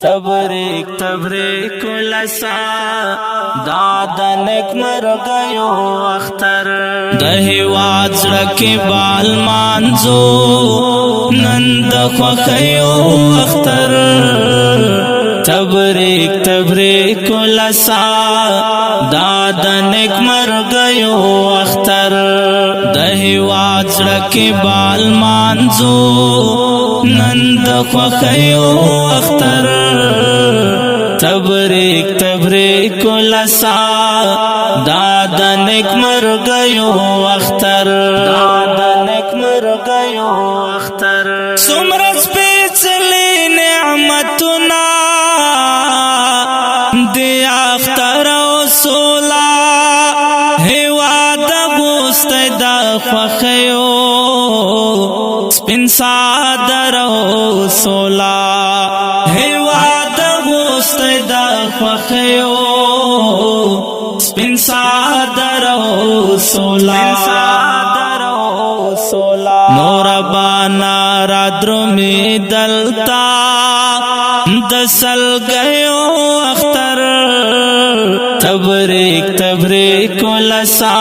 تبریک تبریک لسا دادا نیک مرگیو اختر دہیواد زڑکی بالمانزو نند خوخیو اختر تبریک تبریک لسا دادا نیک مرگیو اختر دہیواد زڑکی بالمانزو نند خوخیو اختر تبریک تبریک لسا دادا نیک مرگیو اختر دادا نیک مرگیو اختر سمرز پیچلی نعمتنا دی اختر و سولا هیواد گوست دا خوخیو سپین سادر و سولا هیواد گوست دا خوخیو سپین سادر و سولا نور بانا را درمی دلتا دسل گیو اختر تبریک تبریک لسا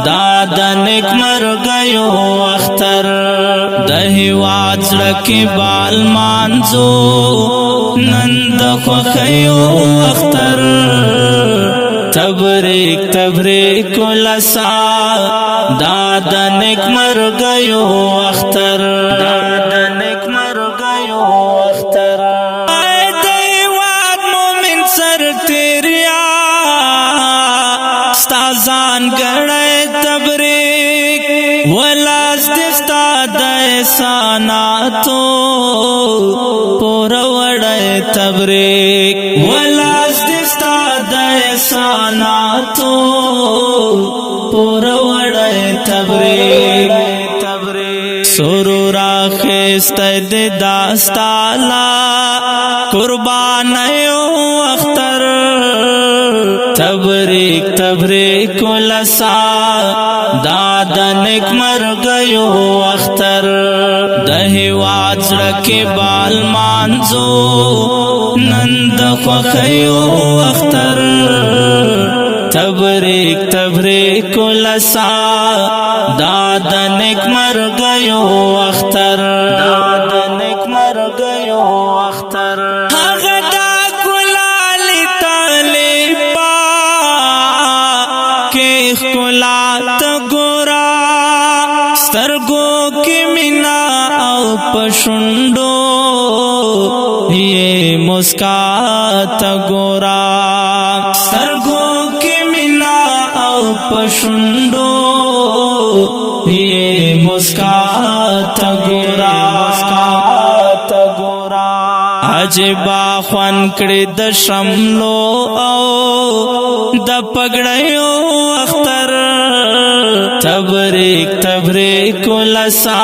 دادا نیک مرگیو اختر دہیواد زڑکی بالمانزو نند خوخیو اختر تبریک تبریک لسا دادا نیک مرگیو اختر دادا نیک مرگیو اختر اے دہیواد مومن سر تیریا ستازان گڑے تبریک ولاز دستا دہساناتو پورا وڑے تبریک ولاز دستا دہساناتو پورا وڑے تبریک سرور آخست دی داستالا قربانیو اختر تبریک تبریک لسا دادا نیک مرگیو اختر دہیواد زڑکی بالمانزو نند خوخیو اختر تبریک تبریک لسا دادا نیک مرگیو اختر دادا نیک مرگیو اختر غدا کلالی طالبا کہ کلات گورا سترگو کی منا او پشنڈو یہ مسکات گورا سترگو کی منا او پشنڈو یہ مسکات گورا عجبا خوان کړي د شملو او د پګړیو اختر تبریک تبریک لسا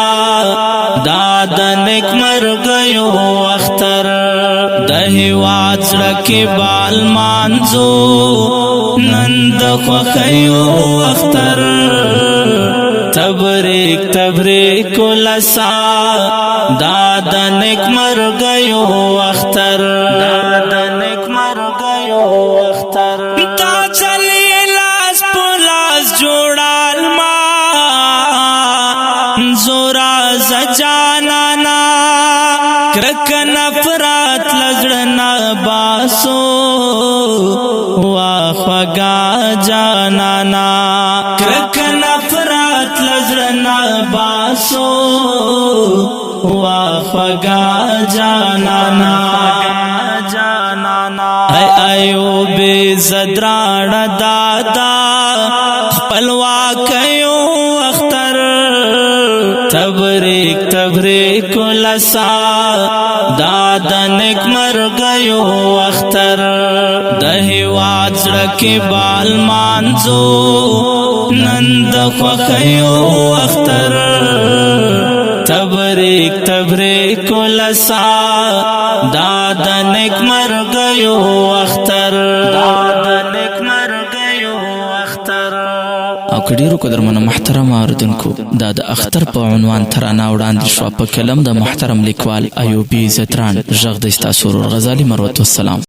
دادا نیک مرگیو اختر دہیواد زڑکی بالمانزو نند خوخیو اختر تبریک تبریک لسا دادا نیک مرگیو اختر دادا نیک مرگیو اختر تا چلی لاس پلاس جوڑال ما زورا زجانانا کرک نفرات لزڑنا باسو واخوگا جانانا کرک نفرات لزڑنا باسو واخوگا جانانا اے ایوب زدران دادا خپلوا کیو اختر تبریک تبریک لسا دادا نیک مرگیو اختر دہیواد زڑکی بالمانزو نند خوخیو اختر تبریک تبریک لسا دادا نیک مرگیو اختر دادا نیک مرگیو اختر کډیرو قدرمنو محترم اوردونکو دا د اختر په عنوان ترانه وړاندې شوه په کلم د محترم لیکوال ایوبي زتران. غږ د ستاسو ورور غزالي مروت. والسلام.